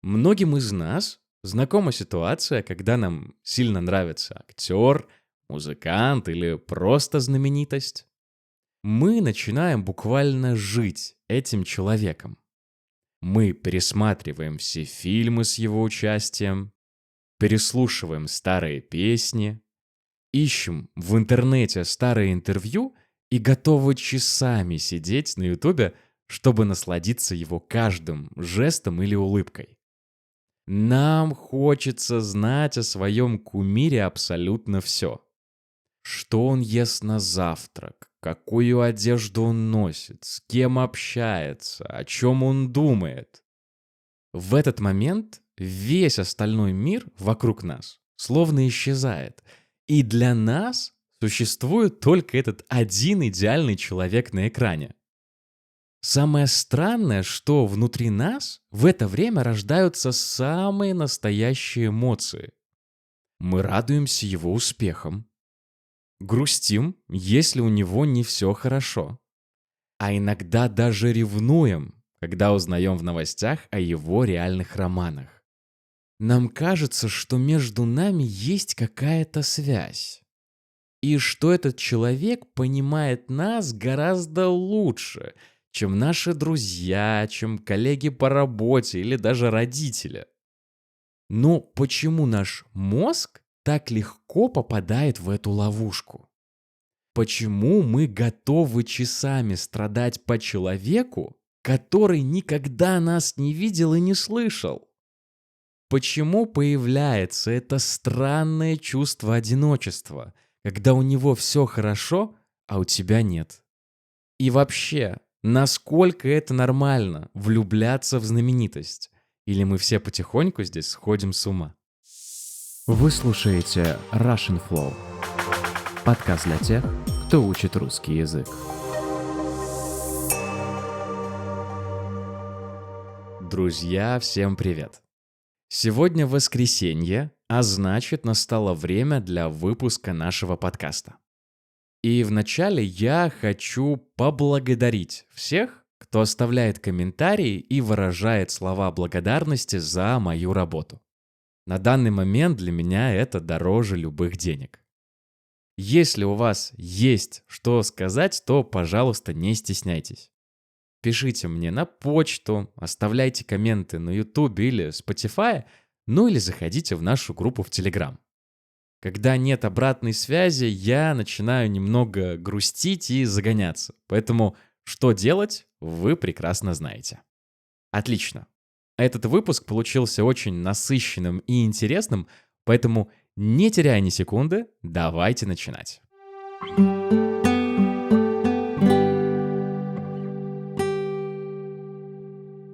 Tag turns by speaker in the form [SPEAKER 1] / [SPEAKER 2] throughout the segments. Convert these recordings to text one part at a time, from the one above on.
[SPEAKER 1] Многим из нас знакома ситуация, когда нам сильно нравится актер, музыкант или просто знаменитость. Мы начинаем буквально жить этим человеком. Мы пересматриваем все фильмы с его участием, переслушиваем старые песни, ищем в интернете старые интервью и готовы часами сидеть на Ютубе, чтобы насладиться его каждым жестом или улыбкой. Нам хочется знать о своем кумире абсолютно все. Что он ест на завтрак, какую одежду он носит, с кем общается, о чем он думает. В этот момент весь остальной мир вокруг нас словно исчезает. И для нас существует только этот один идеальный человек на экране. Самое странное, что внутри нас в это время рождаются самые настоящие эмоции. Мы радуемся его успехам, грустим, если у него не все хорошо, а иногда даже ревнуем, когда узнаем в новостях о его реальных романах. Нам кажется, что между нами есть какая-то связь, и что этот человек понимает нас гораздо лучше, чем наши друзья, чем коллеги по работе или даже родители. Но почему наш мозг так легко попадает в эту ловушку? Почему мы готовы часами страдать по человеку, который никогда нас не видел и не слышал? Почему появляется это странное чувство одиночества, когда у него все хорошо, а у тебя нет? И вообще, насколько это нормально влюбляться в знаменитость? Или мы все потихоньку здесь сходим с ума?
[SPEAKER 2] Вы слушаете Russian Flow, подкаст для тех, кто учит русский язык.
[SPEAKER 1] Друзья, всем привет! Сегодня воскресенье, а значит, настало время для выпуска нашего подкаста. И вначале я хочу поблагодарить всех, кто оставляет комментарии и выражает слова благодарности за мою работу. На данный момент для меня это дороже любых денег. Если у вас есть что сказать, то, пожалуйста, не стесняйтесь. Пишите мне на почту, оставляйте комменты на YouTube или Spotify, ну или заходите в нашу группу в Telegram. Когда нет обратной связи, я начинаю немного грустить и загоняться. Поэтому что делать, вы прекрасно знаете. Отлично. Этот выпуск получился очень насыщенным и интересным, поэтому, не теряя ни секунды, давайте начинать.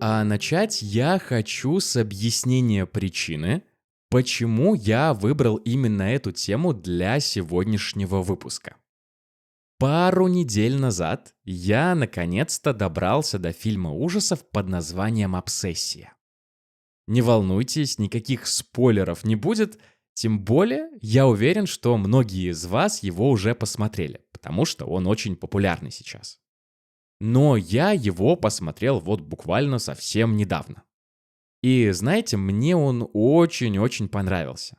[SPEAKER 1] А начать я хочу с объяснения причины, почему я выбрал именно эту тему для сегодняшнего выпуска. Пару недель назад я наконец-то добрался до фильма ужасов под названием «Обсессия». Не волнуйтесь, никаких спойлеров не будет, тем более я уверен, что многие из вас его уже посмотрели, потому что он очень популярный сейчас. Но я его посмотрел вот буквально совсем недавно. И знаете, мне он очень-очень понравился.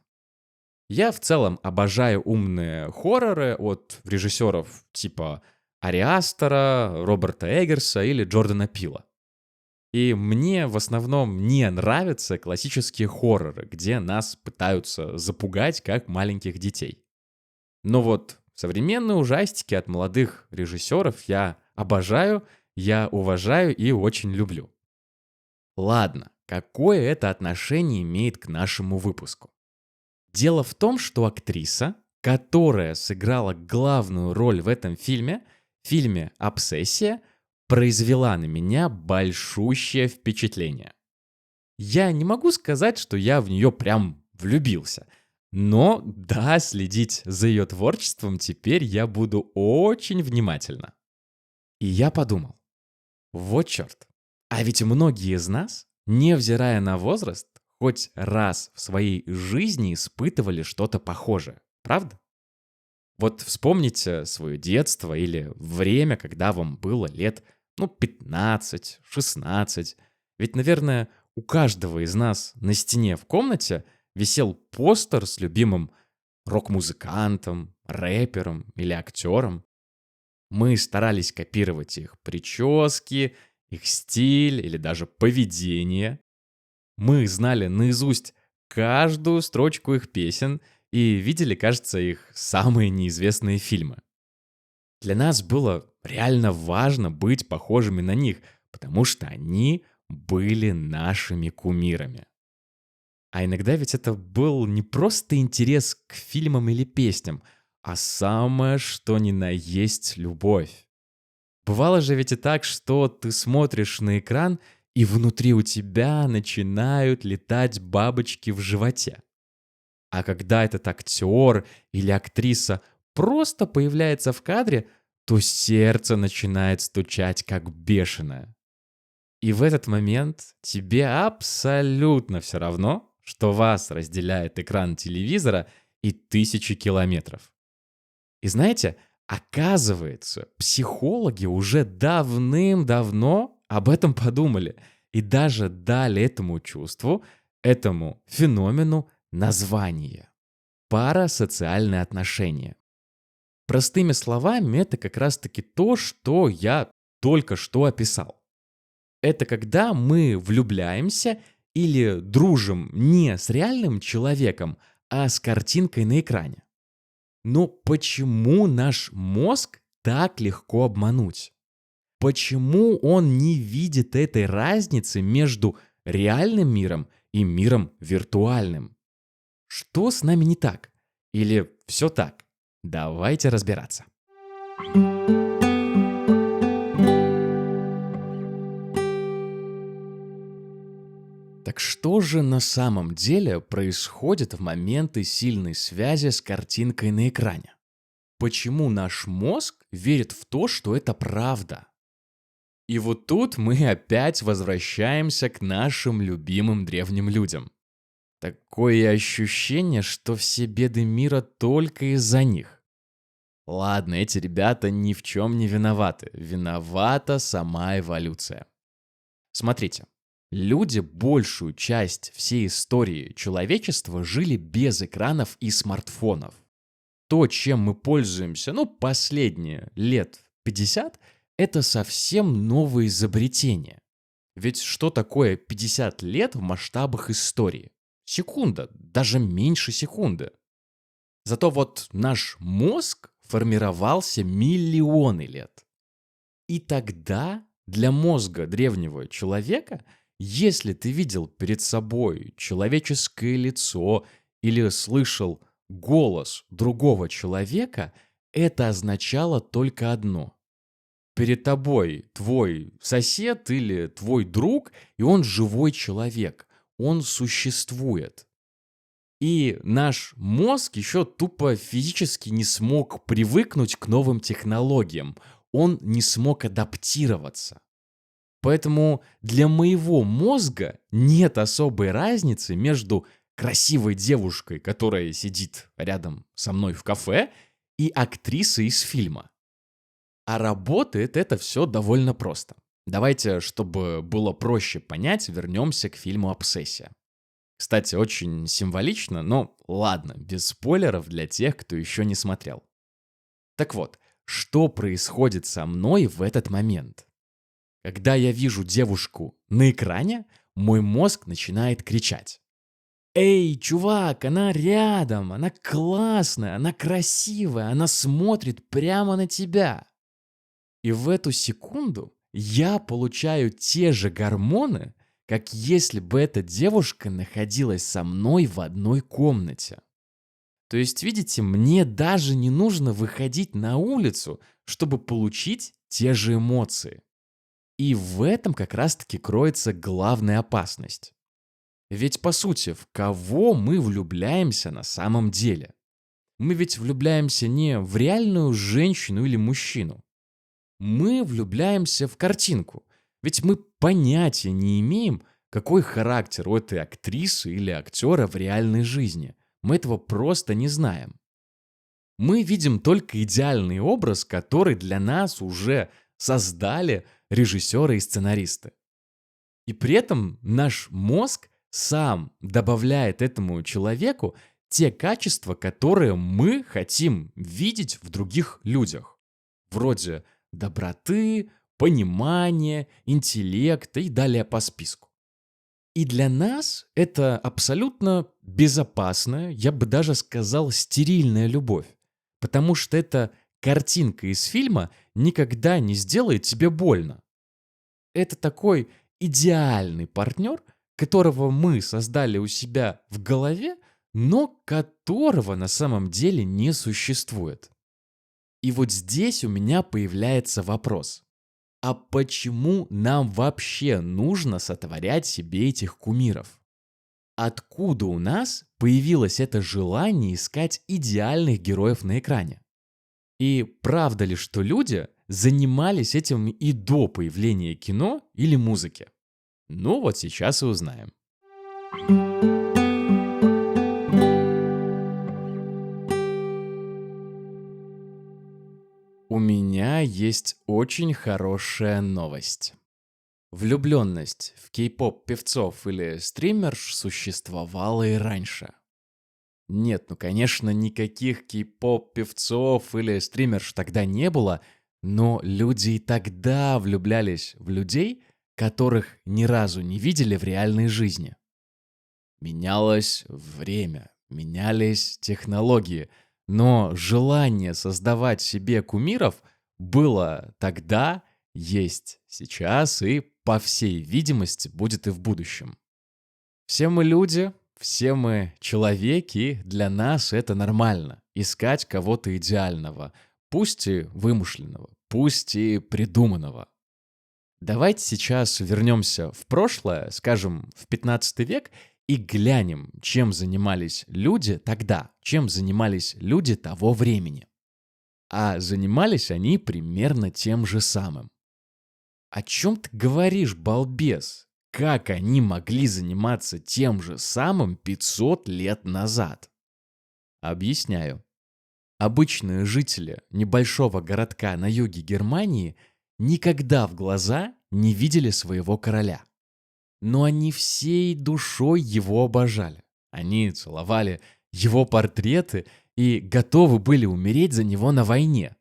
[SPEAKER 1] Я в целом обожаю умные хорроры от режиссеров типа Ари Астера, Роберта Эггерса или Джордана Пила. И мне в основном не нравятся классические хорроры, где нас пытаются запугать как маленьких детей. Но вот современные ужастики от молодых режиссеров я обожаю, я уважаю и очень люблю. Ладно, какое это отношение имеет к нашему выпуску? Дело в том, что актриса, которая сыграла главную роль в этом фильме «Обсессия», произвела на меня большущее впечатление. Я не могу сказать, что я в нее прям влюбился, но да, следить за ее творчеством теперь я буду очень внимательно. И я подумал, вот черт, а ведь многие из нас, невзирая на возраст, хоть раз в своей жизни испытывали что-то похожее, правда? Вот вспомните свое детство или время, когда вам было лет, 15, 16. Ведь, наверное, у каждого из нас на стене в комнате висел постер с любимым рок-музыкантом, рэпером или актером. Мы старались копировать их прически, их стиль или даже поведение. Мы знали наизусть каждую строчку их песен и видели, кажется, их самые неизвестные фильмы. Для нас было реально важно быть похожими на них, потому что они были нашими кумирами. А иногда ведь это был не просто интерес к фильмам или песням, а самое что ни на есть любовь. Бывало же ведь и так, что ты смотришь на экран, и внутри у тебя начинают летать бабочки в животе. А когда этот актер или актриса просто появляется в кадре, то сердце начинает стучать как бешеное. И в этот момент тебе абсолютно все равно, что вас разделяет экран телевизора и тысячи километров. И знаете, оказывается, психологи уже давным-давно об этом подумали и даже дали этому чувству, этому феномену название. Парасоциальные отношения. Простыми словами, это как раз-таки то, что я только что описал. Это когда мы влюбляемся или дружим не с реальным человеком, а с картинкой на экране. Но почему наш мозг так легко обмануть? Почему он не видит этой разницы между реальным миром и миром виртуальным? Что с нами не так? Или все так? Давайте разбираться. Так что же на самом деле происходит в моменты сильной связи с картинкой на экране? Почему наш мозг верит в то, что это правда? И вот тут мы опять возвращаемся к нашим любимым древним людям. Такое ощущение, что все беды мира только из-за них. Ладно, эти ребята ни в чем не виноваты. Виновата сама эволюция. Смотрите. Люди большую часть всей истории человечества жили без экранов и смартфонов. То, чем мы пользуемся, последние лет 50, это совсем новое изобретение. Ведь что такое 50 лет в масштабах истории? Секунда, даже меньше секунды. Зато вот наш мозг формировался миллионы лет. И тогда для мозга древнего человека, если ты видел перед собой человеческое лицо или слышал голос другого человека, это означало только одно. Перед тобой твой сосед или твой друг, и он живой человек, он существует. И наш мозг еще тупо физически не смог привыкнуть к новым технологиям, он не смог адаптироваться. Поэтому для моего мозга нет особой разницы между красивой девушкой, которая сидит рядом со мной в кафе, и актрисой из фильма. А работает это все довольно просто. Давайте, чтобы было проще понять, вернемся к фильму «Обсессия». Кстати, очень символично, но ладно, без спойлеров для тех, кто еще не смотрел. Так вот, что происходит со мной в этот момент? Когда я вижу девушку на экране, мой мозг начинает кричать. «Эй, чувак, она рядом, она классная, она красивая, она смотрит прямо на тебя». И в эту секунду я получаю те же гормоны, как если бы эта девушка находилась со мной в одной комнате. То есть, видите, мне даже не нужно выходить на улицу, чтобы получить те же эмоции. И в этом как раз-таки кроется главная опасность. Ведь, по сути, в кого мы влюбляемся на самом деле? Мы ведь влюбляемся не в реальную женщину или мужчину. Мы влюбляемся в картинку. Ведь мы понятия не имеем, какой характер у этой актрисы или актера в реальной жизни. Мы этого просто не знаем. Мы видим только идеальный образ, который для нас уже создали режиссеры и сценаристы. И при этом наш мозг сам добавляет этому человеку те качества, которые мы хотим видеть в других людях. Вроде доброты, понимания, интеллекта и далее по списку. И для нас это абсолютно безопасная, я бы даже сказал, стерильная любовь. Потому что эта картинка из фильма никогда не сделает тебе больно. Это такой идеальный партнер, которого мы создали у себя в голове, но которого на самом деле не существует. И вот здесь у меня появляется вопрос. А почему нам вообще нужно сотворять себе этих кумиров? Откуда у нас появилось это желание искать идеальных героев на экране? И правда ли, что люди занимались этим и до появления кино или музыки? Ну вот сейчас и узнаем. У меня есть очень хорошая новость. Влюбленность в кей-поп певцов или стримерш существовала и раньше. Нет, ну конечно, никаких кей-поп певцов или стримерш тогда не было, но люди и тогда влюблялись в людей, которых ни разу не видели в реальной жизни. Менялось время, менялись технологии, но желание создавать себе кумиров было тогда, есть сейчас и, по всей видимости, будет и в будущем. Все мы люди, все мы человеки, и для нас это нормально — искать кого-то идеального, пусть и вымышленного, пусть и придуманного. Давайте сейчас вернемся в прошлое, скажем, в 15 век, и глянем, чем занимались люди тогда, чем занимались люди того времени. А занимались они примерно тем же самым. О чем ты говоришь, балбес? Как они могли заниматься тем же самым 500 лет назад? Объясняю. Обычные жители небольшого городка на юге Германии никогда в глаза не видели своего короля. Но они всей душой его обожали. Они целовали его портреты и готовы были умереть за него на войне.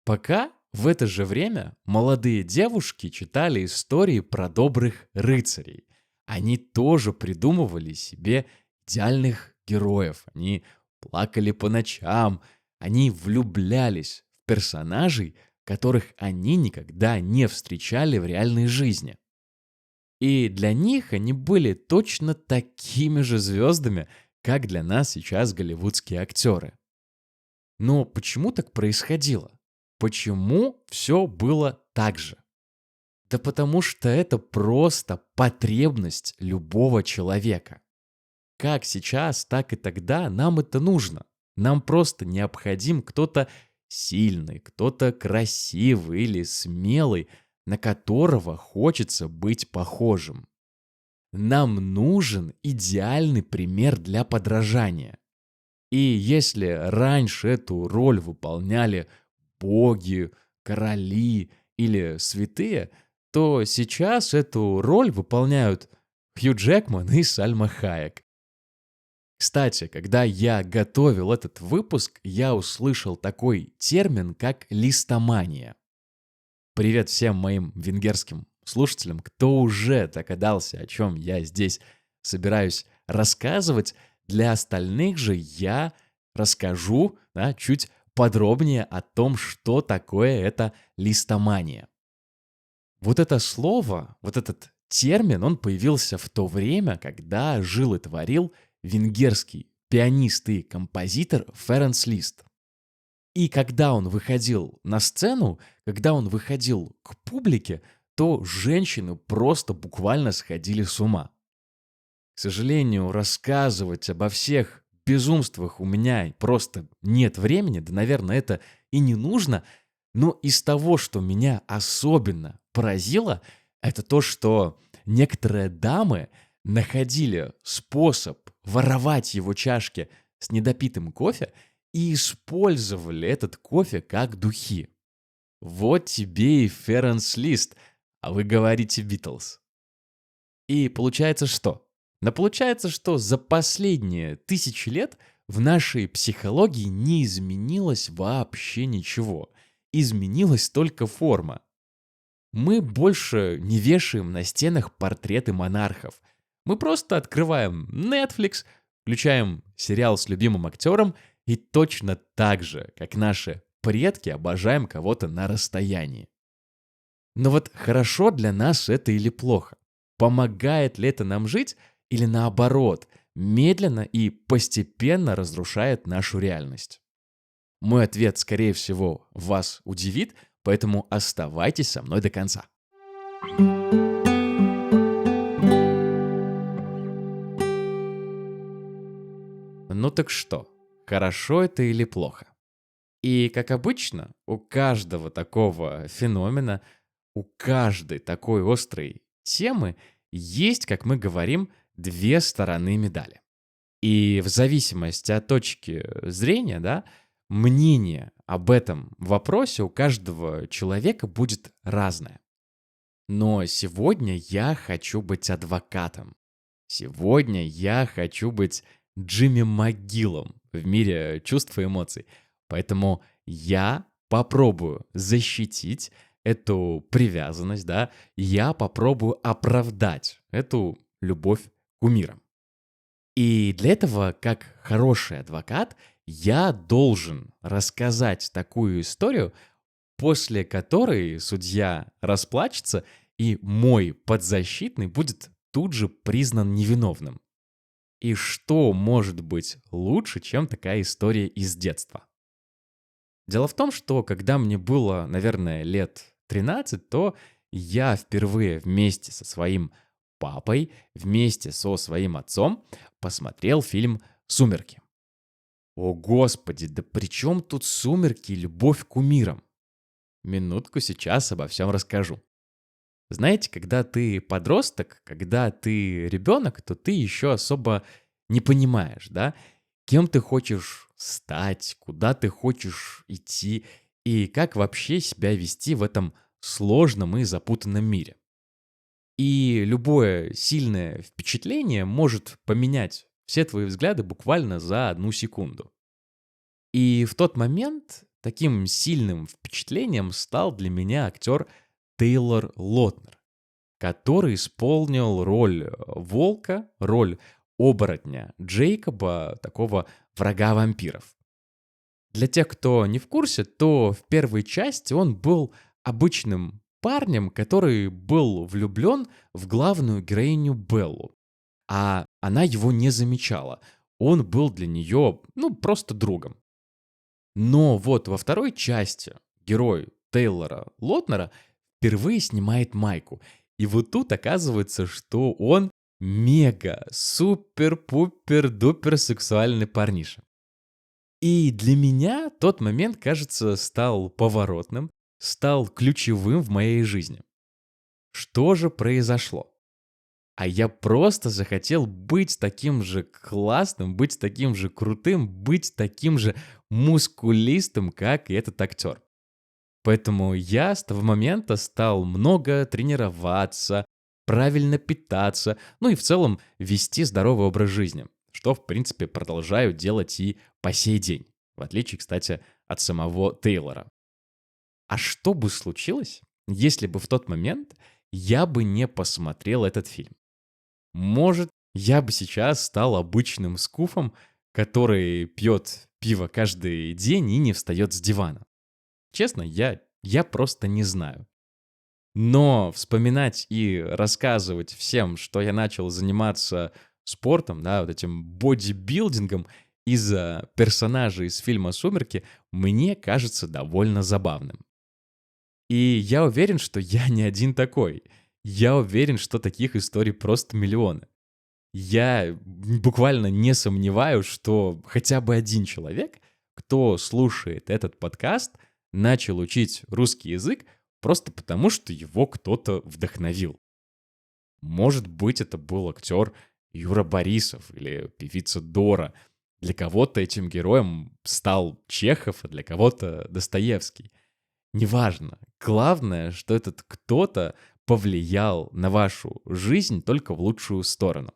[SPEAKER 1] Пока в это же время молодые девушки читали истории про добрых рыцарей. Они тоже придумывали себе идеальных героев. Они плакали по ночам. Они влюблялись в персонажей, которых они никогда не встречали в реальной жизни. И для них они были точно такими же звездами, как для нас сейчас голливудские актеры. Но почему так происходило? Почему все было так же? Да потому что это просто потребность любого человека. Как сейчас, так и тогда нам это нужно. Нам просто необходим кто-то сильный, кто-то красивый или смелый, на которого хочется быть похожим. Нам нужен идеальный пример для подражания. И если раньше эту роль выполняли боги, короли или святые, то сейчас эту роль выполняют Хью Джекман и Сальма Хайек. Кстати, когда я готовил этот выпуск, я услышал такой термин, как листомания. Привет всем моим венгерским слушателям, кто уже догадался, о чем я здесь собираюсь рассказывать. Для остальных же я расскажу, чуть подробнее о том, что такое эта листомания. Вот это слово, вот этот термин, он появился в то время, когда жил и творил венгерский пианист и композитор Ференц Лист. И когда он выходил на сцену, когда он выходил к публике, то женщины просто буквально сходили с ума. К сожалению, рассказывать обо всех безумствах у меня просто нет времени, да, наверное, это и не нужно. Но из того, что меня особенно поразило, это то, что некоторые дамы находили способ воровать его чашки с недопитым кофе и использовали этот кофе как духи. Вот тебе и Ференц Лист, а вы говорите Битлз. И получается что? Да получается, что за последние тысячи лет в нашей психологии не изменилось вообще ничего. Изменилась только форма. Мы больше не вешаем на стенах портреты монархов. Мы просто открываем Netflix, включаем сериал с любимым актером и точно так же, как наши предки, обожаем кого-то на расстоянии. Но вот хорошо для нас это или плохо? Помогает ли это нам жить или наоборот, медленно и постепенно разрушает нашу реальность? Мой ответ, скорее всего, вас удивит, поэтому оставайтесь со мной до конца. Ну так что, хорошо это или плохо? И, как обычно, у каждого такого феномена, у каждой такой острой темы есть, как мы говорим, две стороны медали. И в зависимости от точки зрения, да, мнение об этом вопросе у каждого человека будет разное. Но сегодня я хочу быть адвокатом. Сегодня я хочу быть Джимми МcГиллом в мире чувств и эмоций. Поэтому я попробую защитить эту привязанность, да, я попробую оправдать эту любовь к кумирам. И для этого, как хороший адвокат, я должен рассказать такую историю, после которой судья расплачется, и мой подзащитный будет тут же признан невиновным. И что может быть лучше, чем такая история из детства? Дело в том, что когда мне было, наверное, лет 13, то я впервые вместе со своим папой, вместе со своим отцом посмотрел фильм «Сумерки». О, Господи, да при чем тут «Сумерки» и любовь к кумирам? Минутку, сейчас обо всем расскажу. Знаете, когда ты подросток, когда ты ребенок, то ты еще особо не понимаешь, да, кем ты хочешь стать, куда ты хочешь идти и как вообще себя вести в этом сложном и запутанном мире. И любое сильное впечатление может поменять все твои взгляды буквально за одну секунду. И в тот момент таким сильным впечатлением стал для меня актер Тейлор Лотнер, который исполнил роль волка, роль оборотня Джейкоба, такого врага вампиров. Для тех, кто не в курсе, то в первой части он был обычным парнем, который был влюблен в главную героиню Беллу, а она его не замечала. Он был для нее, просто другом. Но вот во второй части герой Тейлора Лотнера впервые снимает майку. И вот тут оказывается, что он мега, супер-пупер-дупер сексуальный парниша. И для меня тот момент, кажется, стал поворотным, стал ключевым в моей жизни. Что же произошло? А я просто захотел быть таким же классным, быть таким же крутым, быть таким же мускулистым, как и этот актер. Поэтому я с того момента стал много тренироваться, правильно питаться, и в целом вести здоровый образ жизни, что, в принципе, продолжаю делать и по сей день, в отличие, кстати, от самого Тейлора. А что бы случилось, если бы в тот момент я бы не посмотрел этот фильм? Может, я бы сейчас стал обычным скуфом, который пьет пиво каждый день и не встает с дивана. Честно, я просто не знаю. Но вспоминать и рассказывать всем, что я начал заниматься спортом, да, вот этим бодибилдингом из-за персонажей из фильма «Сумерки», мне кажется довольно забавным. И я уверен, что я не один такой. Я уверен, что таких историй просто миллионы. Я буквально не сомневаюсь, что хотя бы один человек, кто слушает этот подкаст, начал учить русский язык просто потому, что его кто-то вдохновил. Может быть, это был актер Юра Борисов или певица Дора. Для кого-то этим героем стал Чехов, а для кого-то Достоевский. Неважно. Главное, что этот кто-то повлиял на вашу жизнь только в лучшую сторону.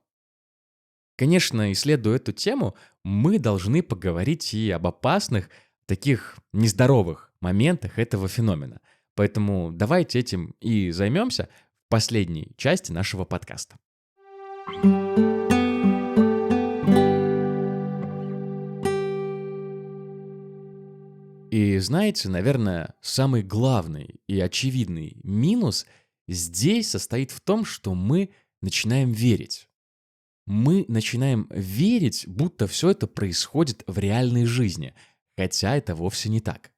[SPEAKER 1] Конечно, исследуя эту тему, мы должны поговорить и об опасных, таких нездоровых моментах этого феномена. Поэтому давайте этим и займемся в последней части нашего подкаста. И знаете, наверное, самый главный и очевидный минус здесь состоит в том, что мы начинаем верить. Мы начинаем верить, будто все это происходит в реальной жизни, хотя это вовсе не так.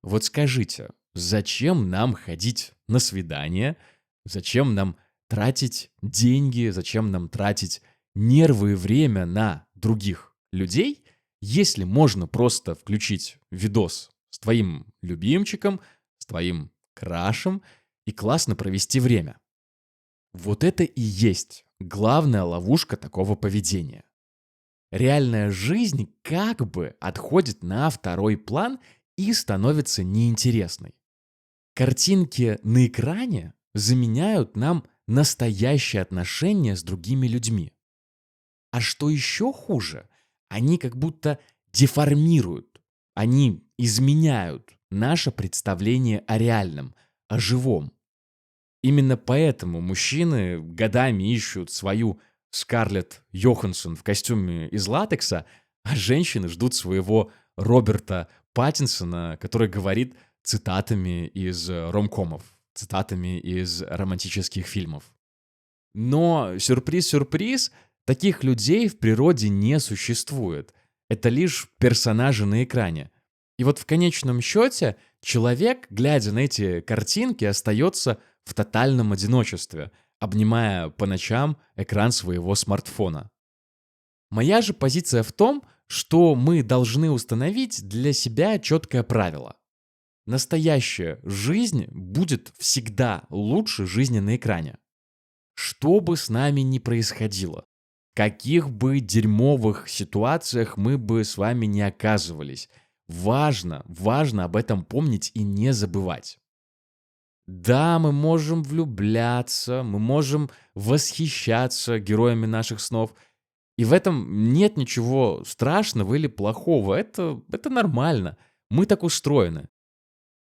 [SPEAKER 1] Вот скажите, зачем нам ходить на свидание? Зачем нам тратить деньги? Зачем нам тратить нервы и время на других людей, если можно просто включить видос с твоим любимчиком, с твоим крашем и классно провести время? Вот это и есть главная ловушка такого поведения. Реальная жизнь как бы отходит на второй план и становится неинтересной. Картинки на экране заменяют нам настоящие отношения с другими людьми. А что еще хуже, они как будто деформируют, они изменяют наше представление о реальном, о живом. Именно поэтому мужчины годами ищут свою Скарлетт Йоханссон в костюме из латекса, а женщины ждут своего Роберта Паттинсона, который говорит цитатами из ромкомов, цитатами из романтических фильмов. Но, сюрприз-сюрприз, таких людей в природе не существует. Это лишь персонажи на экране. И вот в конечном счете человек, глядя на эти картинки, остается в тотальном одиночестве, обнимая по ночам экран своего смартфона. Моя же позиция в том, что мы должны установить для себя четкое правило. Настоящая жизнь будет всегда лучше жизни на экране. Что бы с нами ни происходило, в каких бы дерьмовых ситуациях мы бы с вами не оказывались, важно об этом помнить и не забывать. Да, мы можем влюбляться, мы можем восхищаться героями наших снов, и в этом нет ничего страшного или плохого, это нормально, мы так устроены.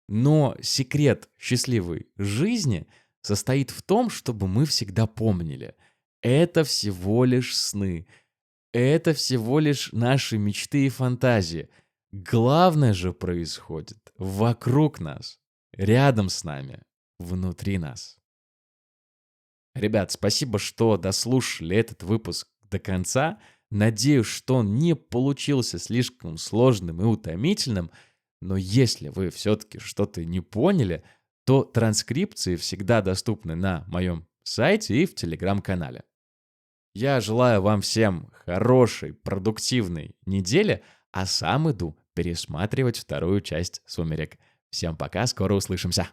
[SPEAKER 1] Но секрет счастливой жизни состоит в том, чтобы мы всегда помнили, это всего лишь сны, это всего лишь наши мечты и фантазии. Главное же происходит вокруг нас, рядом с нами, внутри нас. Ребят, спасибо, что дослушали этот выпуск до конца. Надеюсь, что он не получился слишком сложным и утомительным, но если вы все-таки что-то не поняли, то транскрипции всегда доступны на моем сайте и в телеграм-канале. Я желаю вам всем хорошей, продуктивной недели, а сам иду пересматривать вторую часть «Сумерек». Всем пока, скоро услышимся.